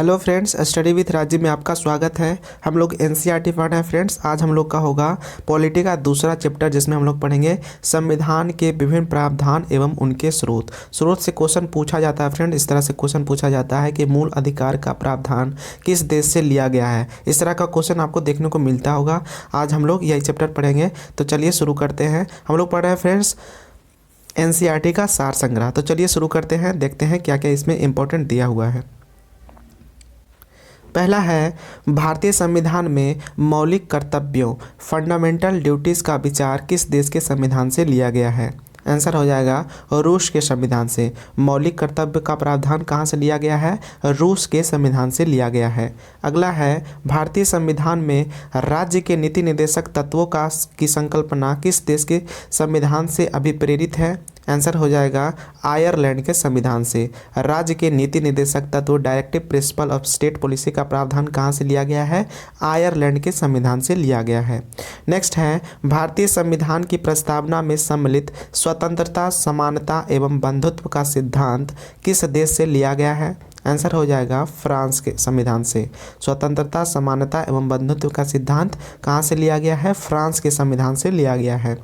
Hello friends, study with Rajiv में आपका स्वागत है। हम लोग एनसीईआरटी पढ़ रहे हैं फ्रेंड्स। आज हम लोग का होगा पॉलिटी का दूसरा चैप्टर, जिसमें हम लोग पढ़ेंगे संविधान के विभिन्न प्रावधान एवं उनके स्रोत। स्रोत से क्वेश्चन पूछा जाता है फ्रेंड। इस तरह से क्वेश्चन पूछा जाता है कि मूल अधिकार का प्रावधान किस देश से लिया गया है। इस तरह का क्वेश्चन आपको देखने को मिलता होगा। आज हम लोग यही चैप्टर पढ़ेंगे, तो चलिए शुरू करते हैं। हम लोग पढ़ रहे हैं फ्रेंड्स एनसीईआरटी का सार संग्रह। तो चलिए शुरू करते हैं, देखते हैं क्या क्या इसमें इंपॉर्टेंट दिया हुआ है। पहला है, भारतीय संविधान में मौलिक कर्तव्यों फंडामेंटल ड्यूटीज़ का विचार किस देश के संविधान से लिया गया है। आंसर हो जाएगा रूस के संविधान से। मौलिक कर्तव्य का प्रावधान कहाँ से लिया गया है? रूस के संविधान से लिया गया है। अगला है, भारतीय संविधान में राज्य के नीति निर्देशक तत्वों की संकल्पना किस देश के संविधान से अभिप्रेरित है? आंसर हो जाएगा आयरलैंड के संविधान से। राज्य के नीति निर्देशक तत्व directive principle of state policy का प्रावधान कहाँ से लिया गया है? आयरलैंड के संविधान से लिया गया है। नेक्स्ट है, भारतीय संविधान की प्रस्तावना में सम्मिलित स्वतंत्रता, समानता एवं बंधुत्व का सिद्धांत किस देश से लिया गया है? आंसर हो जाएगा फ्रांस के संविधान से। स्वतंत्रता, समानता एवं बंधुत्व का सिद्धांत कहाँ से लिया गया है? फ्रांस के संविधान से लिया गया है।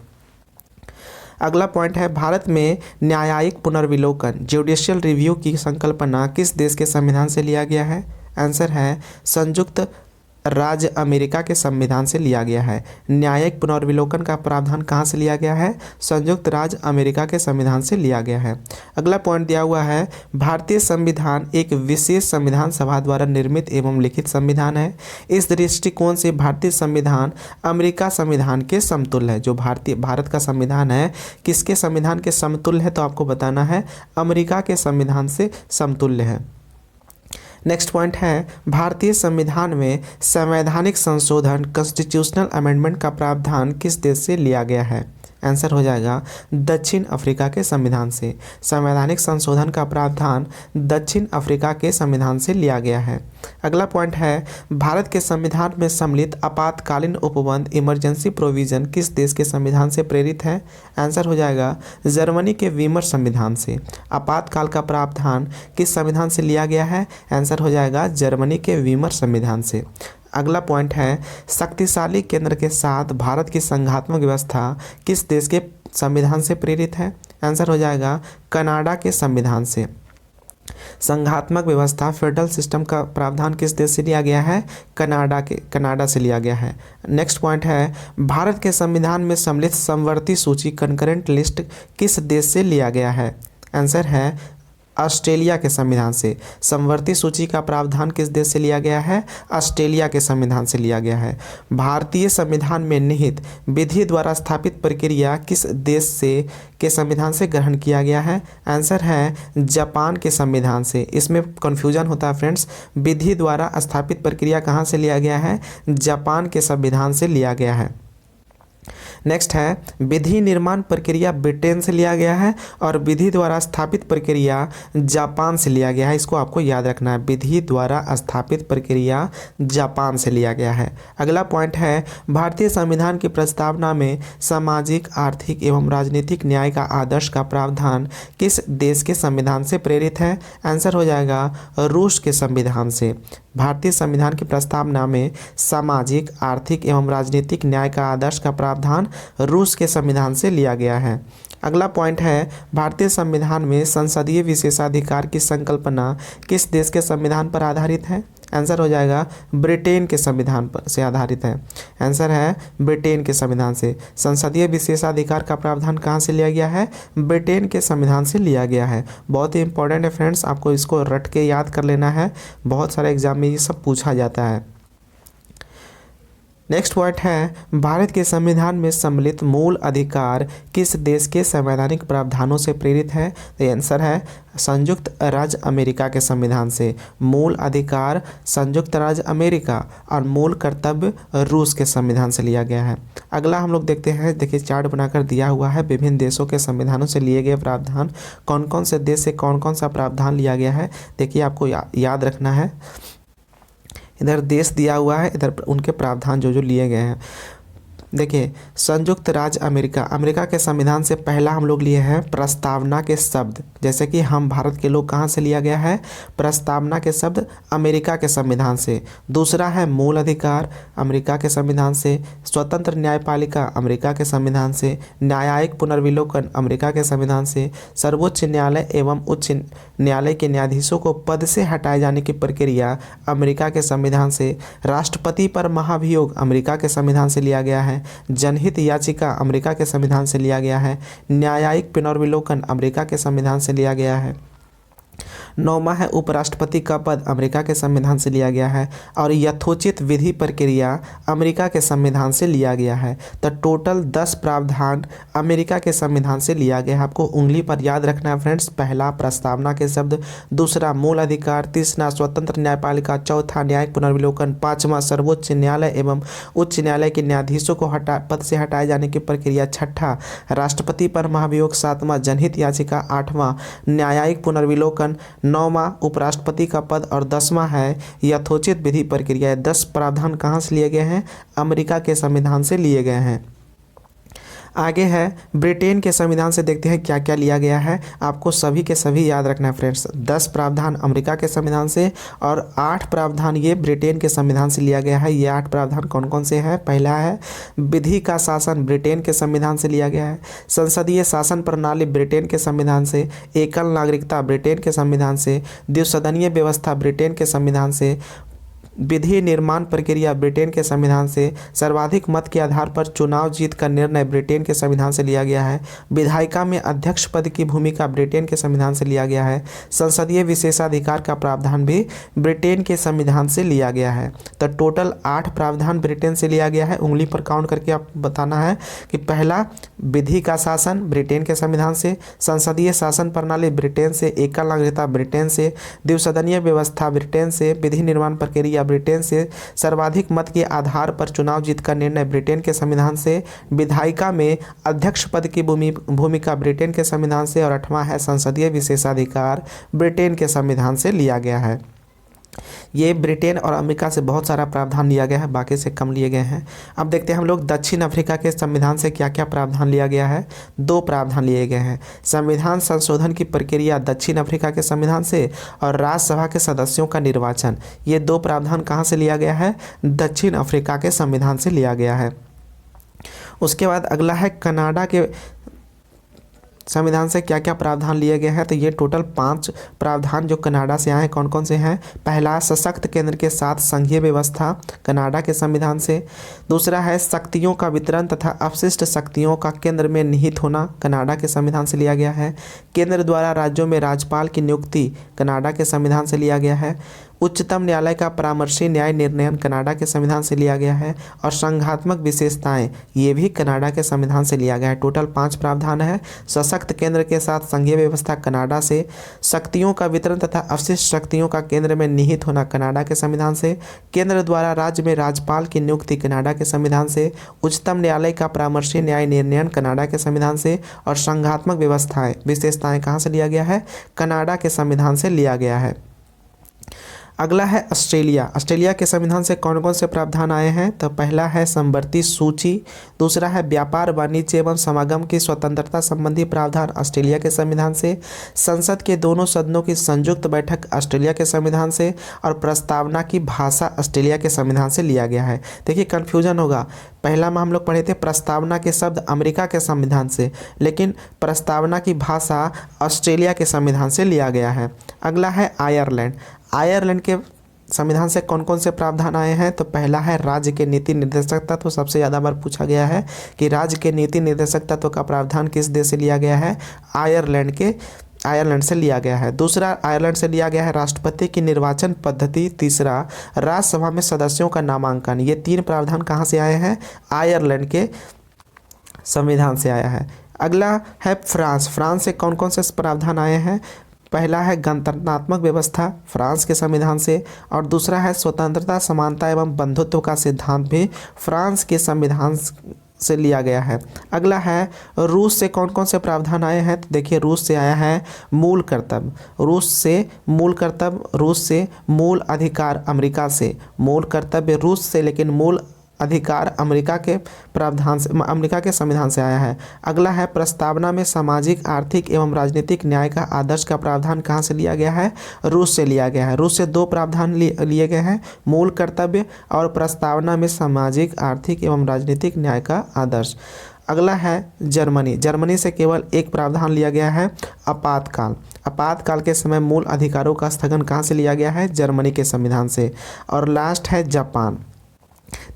अगला पॉइंट है, भारत में न्यायिक पुनर्विलोकन जुडिशियल रिव्यू की संकल्पना किस देश के संविधान से लिया गया है? आंसर है संयुक्त राज्य अमेरिका के संविधान से लिया गया है। न्यायिक पुनर्विलोकन का प्रावधान कहाँ से लिया गया है? संयुक्त राज्य अमेरिका के संविधान से लिया गया है। अगला पॉइंट दिया हुआ है, भारतीय संविधान एक विशेष संविधान सभा द्वारा निर्मित एवं लिखित संविधान है। इस दृष्टिकोण से भारतीय संविधान अमेरिका संविधान के समतुल्य है। जो भारत का संविधान है किसके संविधान के समतुल्य है? तो आपको बताना है अमेरिका के संविधान से समतुल्य है। नेक्स्ट पॉइंट है, भारतीय संविधान में संवैधानिक संशोधन कॉन्स्टिट्यूशनल अमेंडमेंट का प्रावधान किस देश से लिया गया है? आंसर हो जाएगा दक्षिण अफ्रीका के संविधान से। संवैधानिक संशोधन का प्रावधान दक्षिण अफ्रीका के संविधान से लिया गया है। अगला पॉइंट है, भारत के संविधान में सम्मिलित आपातकालीन उपबंध इमरजेंसी प्रोविजन किस देश के संविधान से प्रेरित है? आंसर हो जाएगा जर्मनी के वीमर संविधान से। आपातकाल का प्रावधान किस संविधान से लिया गया है? आंसर हो जाएगा जर्मनी के वीमर संविधान से। अगला पॉइंट है, शक्तिशाली केंद्र के साथ भारत की संघात्मक व्यवस्था किस देश के संविधान से प्रेरित है? आंसर हो जाएगा कनाडा के संविधान से। संघात्मक व्यवस्था फेडरल सिस्टम का प्रावधान किस देश से लिया गया है? कनाडा से लिया गया है। नेक्स्ट पॉइंट है, भारत के संविधान में सम्मिलित समवर्ती सूची कंकरेंट लिस्ट किस देश से लिया गया है? आंसर है ऑस्ट्रेलिया के संविधान से। समवर्ती सूची का प्रावधान किस देश से लिया गया है? ऑस्ट्रेलिया के संविधान से लिया गया है। भारतीय संविधान में निहित विधि द्वारा स्थापित प्रक्रिया किस देश के संविधान से ग्रहण किया गया है? आंसर है जापान के संविधान से। इसमें कन्फ्यूजन होता है फ्रेंड्स। विधि द्वारा स्थापित प्रक्रिया कहाँ से लिया गया है? जापान के संविधान से लिया गया है। नेक्स्ट है, विधि निर्माण प्रक्रिया ब्रिटेन से लिया गया है और विधि द्वारा स्थापित प्रक्रिया जापान से लिया गया है। इसको आपको याद रखना है, विधि द्वारा स्थापित प्रक्रिया जापान से लिया गया है। अगला पॉइंट है, भारतीय संविधान की प्रस्तावना में सामाजिक, आर्थिक एवं राजनीतिक न्याय का आदर्श का प्रावधान किस देश के संविधान से प्रेरित है? आंसर हो जाएगा रूस के संविधान से। भारतीय संविधान की प्रस्तावना में सामाजिक, आर्थिक एवं राजनीतिक न्याय का आदर्श का प्रावधान रूस के संविधान से लिया गया है। अगला पॉइंट है, भारतीय संविधान में संसदीय विशेषाधिकार की संकल्पना किस देश के संविधान पर आधारित है? आंसर हो जाएगा ब्रिटेन के संविधान पर से आधारित है। आंसर है ब्रिटेन के संविधान से। संसदीय विशेषाधिकार का प्रावधान कहाँ से लिया गया है? ब्रिटेन के संविधान से लिया गया है। बहुत ही इंपॉर्टेंट है फ्रेंड्स, आपको इसको रट के याद कर लेना है। बहुत सारे एग्जाम में ये सब पूछा जाता है। नेक्स्ट पॉइंट है, भारत के संविधान में सम्मिलित मूल अधिकार किस देश के संवैधानिक प्रावधानों से प्रेरित है? तो आंसर है संयुक्त राज्य अमेरिका के संविधान से। मूल अधिकार संयुक्त राज्य अमेरिका और मूल कर्तव्य रूस के संविधान से लिया गया है। अगला हम लोग देखते हैं, देखिए चार्ट बनाकर दिया हुआ है विभिन्न देशों के संविधानों से लिए गए प्रावधान। कौन कौन से देश से कौन कौन सा प्रावधान लिया गया है, देखिए आपको याद रखना है। इधर देश दिया हुआ है, इधर उनके प्रावधान जो जो लिए गए हैं। देखिए, संयुक्त राज्य अमेरिका, अमेरिका के संविधान से पहला हम लोग लिए हैं प्रस्तावना के शब्द, जैसे कि हम भारत के लोग कहाँ से लिया गया है, प्रस्तावना के शब्द अमेरिका के संविधान से। दूसरा है मूल अधिकार, अमेरिका के संविधान से। स्वतंत्र न्यायपालिका, अमेरिका के संविधान से। न्यायिक पुनर्विलोकन, अमेरिका के संविधान से। सर्वोच्च न्यायालय एवं उच्च न्यायालय के न्यायाधीशों को पद से हटाए जाने की प्रक्रिया, अमेरिका के संविधान से। राष्ट्रपति पर महाभियोग, अमेरिका के संविधान से लिया गया है। जनहित याचिका, अमेरिका के संविधान से लिया गया है। न्यायिक पुनर्विलोकन, अमेरिका के संविधान से लिया गया है। 9वां है उपराष्ट्रपति का पद, अमेरिका के संविधान से लिया गया है। और यथोचित विधि प्रक्रिया, अमेरिका के संविधान से लिया गया है। तो टोटल 10 प्रावधान अमेरिका के संविधान से लिया गया है। आपको उंगली पर याद रखना है फ्रेंड्स। पहला प्रस्तावना के शब्द, दूसरा मूल अधिकार, तीसरा स्वतंत्र न्यायपालिका, चौथा न्यायिक पुनर्विलोकन, पाँचवां सर्वोच्च न्यायालय एवं उच्च न्यायालय के न्यायाधीशों को पद से हटाए जाने की प्रक्रिया, छठा राष्ट्रपति पर महाभियोग, सातवां जनहित याचिका, आठवां न्यायिक पुनर्विलोकन, 9वां उपराष्ट्रपति का पद और 10वां है यथोचित विधि प्रक्रिया। 10 प्रावधान कहाँ से लिए गए हैं, अमेरिका के संविधान से लिए गए हैं। आगे है ब्रिटेन के संविधान से, देखते हैं क्या क्या लिया गया है। आपको सभी के सभी याद रखना है फ्रेंड्स। 10 प्रावधान अमेरिका के संविधान से और 8 प्रावधान ये ब्रिटेन के संविधान से लिया गया है। ये 8 प्रावधान कौन कौन से हैं, पहला है विधि का शासन, ब्रिटेन के संविधान से लिया गया है। संसदीय शासन प्रणाली, ब्रिटेन के संविधान से। एकल नागरिकता, ब्रिटेन के संविधान से। द्विसदनीय व्यवस्था, ब्रिटेन के संविधान से। विधि निर्माण प्रक्रिया, ब्रिटेन के संविधान से। सर्वाधिक मत के आधार पर चुनाव जीत का निर्णय, ब्रिटेन के संविधान से लिया गया है। विधायिका में अध्यक्ष पद की भूमिका, ब्रिटेन के संविधान से लिया गया है। संसदीय विशेषाधिकार का प्रावधान भी ब्रिटेन के संविधान से लिया गया है। तो टोटल 8 प्रावधान ब्रिटेन से लिया गया है। उंगली पर काउंट करके आप बताना है कि पहला विधि का शासन, ब्रिटेन के संविधान से। संसदीय शासन प्रणाली, ब्रिटेन से। एकल नागरिकता, ब्रिटेन से। द्विसदनीय व्यवस्था, ब्रिटेन से। विधि निर्माण प्रक्रिया, ब्रिटेन से। सर्वाधिक मत के आधार पर चुनाव जीत का निर्णय, ब्रिटेन के संविधान से। विधायिका में अध्यक्ष पद की भूमिका, ब्रिटेन के संविधान से। और 8वां है संसदीय विशेषाधिकार, ब्रिटेन के संविधान से लिया गया है। ये ब्रिटेन और अमेरिका से बहुत सारा प्रावधान लिया गया है, बाकी से कम लिए गए हैं। अब देखते हैं हम लोग दक्षिण अफ्रीका के संविधान से क्या क्या प्रावधान लिया गया है। 2 प्रावधान लिए गए हैं। संविधान संशोधन की प्रक्रिया, दक्षिण अफ्रीका के संविधान से। और राज्यसभा के सदस्यों का निर्वाचन, ये 2 प्रावधान कहाँ से लिया गया है, दक्षिण अफ्रीका के संविधान से लिया गया है। उसके बाद अगला है कनाडा के संविधान से क्या क्या प्रावधान लिए गए हैं। तो ये टोटल 5 प्रावधान जो कनाडा से आए हैं, कौन कौन से हैं। पहला सशक्त केंद्र के साथ संघीय व्यवस्था, कनाडा के संविधान से। दूसरा है शक्तियों का वितरण तथा अपशिष्ट शक्तियों का केंद्र में निहित होना, कनाडा के संविधान से लिया गया है। केंद्र द्वारा राज्यों में राज्यपाल की नियुक्ति, कनाडा के संविधान से लिया गया है। उच्चतम न्यायालय का परामर्शी न्याय निर्णयन, कनाडा के संविधान से लिया गया है। और संघात्मक विशेषताएं, ये भी कनाडा के संविधान से लिया गया है। टोटल 5 प्रावधान है। सशक्त केंद्र के साथ संघीय व्यवस्था, कनाडा से। शक्तियों का वितरण तथा अवशिष्ट शक्तियों का केंद्र में निहित होना, कनाडा के संविधान से। केंद्र द्वारा राज्य में राज्यपाल की नियुक्ति, कनाडा के संविधान से। उच्चतम न्यायालय का परामर्शी न्याय निर्णयन, कनाडा के संविधान से। और संघात्मक व्यवस्थाएं विशेषताएं कहाँ से लिया गया है, कनाडा के संविधान से लिया गया है। अगला है ऑस्ट्रेलिया। ऑस्ट्रेलिया के संविधान से कौन कौन से प्रावधान आए हैं। तो पहला है समवर्ती सूची। दूसरा है व्यापार, वाणिज्य एवं समागम की स्वतंत्रता संबंधी प्रावधान, ऑस्ट्रेलिया के संविधान से। संसद के दोनों सदनों की संयुक्त बैठक, ऑस्ट्रेलिया के संविधान से। और प्रस्तावना की भाषा, ऑस्ट्रेलिया के संविधान से लिया गया है। देखिए कन्फ्यूजन होगा, पहला में हम लोग पढ़े थे प्रस्तावना के शब्द अमेरिका के संविधान से, लेकिन प्रस्तावना की भाषा ऑस्ट्रेलिया के संविधान से लिया गया है। अगला है आयरलैंड। आयरलैंड के संविधान से कौन कौन से प्रावधान आए हैं। तो पहला है राज्य के नीति निर्देशक तत्व, सबसे ज़्यादा बार पूछा गया है कि राज्य के नीति निर्देशक तत्व का प्रावधान किस देश से लिया गया है, आयरलैंड से लिया गया है। दूसरा आयरलैंड से लिया गया है राष्ट्रपति की निर्वाचन पद्धति। तीसरा राज्यसभा में सदस्यों का नामांकन। ये 3 प्रावधान कहाँ से आए हैं, आयरलैंड के संविधान से आया है। अगला है फ्रांस। फ्रांस से कौन कौन से प्रावधान आए हैं। पहला है गणतंत्रात्मक व्यवस्था, फ्रांस के संविधान से। और दूसरा है स्वतंत्रता, समानता एवं बंधुत्व का सिद्धांत भी फ्रांस के संविधान से लिया गया है। अगला है रूस से कौन कौन से प्रावधान आए हैं। तो देखिए रूस से आया है मूल कर्तव्य, रूस से मूल कर्तव्य, रूस से मूल अधिकार, अमेरिका से मूल कर्तव्य रूस से, लेकिन मूल अधिकार अमेरिका के प्रावधान से, अमेरिका के संविधान से आया है। अगला है प्रस्तावना में सामाजिक, आर्थिक एवं राजनीतिक न्याय का आदर्श का प्रावधान कहाँ से लिया गया है? रूस से लिया गया है। रूस से दो प्रावधान लिए गए हैं, मूल कर्तव्य और प्रस्तावना में सामाजिक, आर्थिक एवं राजनीतिक न्याय का आदर्श। अगला है जर्मनी। जर्मनी से केवल एक प्रावधान लिया गया है, आपातकाल। आपातकाल के समय मूल अधिकारों का स्थगन कहाँ से लिया गया है? जर्मनी के संविधान से। और लास्ट है जापान।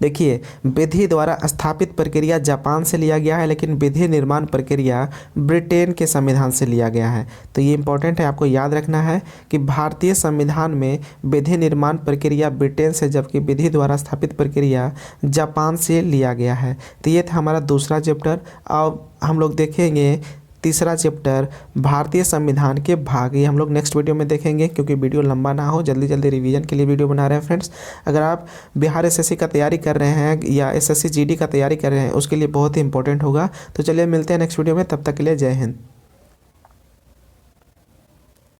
देखिए, विधि द्वारा स्थापित प्रक्रिया जापान से लिया गया है, लेकिन विधि निर्माण प्रक्रिया ब्रिटेन के संविधान से लिया गया है। तो ये इंपॉर्टेंट है, आपको याद रखना है कि भारतीय संविधान में विधि निर्माण प्रक्रिया ब्रिटेन से, जबकि विधि द्वारा स्थापित प्रक्रिया जापान से लिया गया है। तो ये था हमारा दूसरा चैप्टर। अब हम लोग देखेंगे तीसरा चैप्टर भारतीय संविधान के भाग। ये हम लोग नेक्स्ट वीडियो में देखेंगे, क्योंकि वीडियो लंबा ना हो, जल्दी जल्दी रिवीजन के लिए वीडियो बना रहे हैं फ्रेंड्स। अगर आप बिहार एसएससी का तैयारी कर रहे हैं या एसएससी जीडी का तैयारी कर रहे हैं, उसके लिए बहुत ही इंपॉर्टेंट होगा। तो चलिए मिलते हैं नेक्स्ट वीडियो में, तब तक के लिए जय हिंद।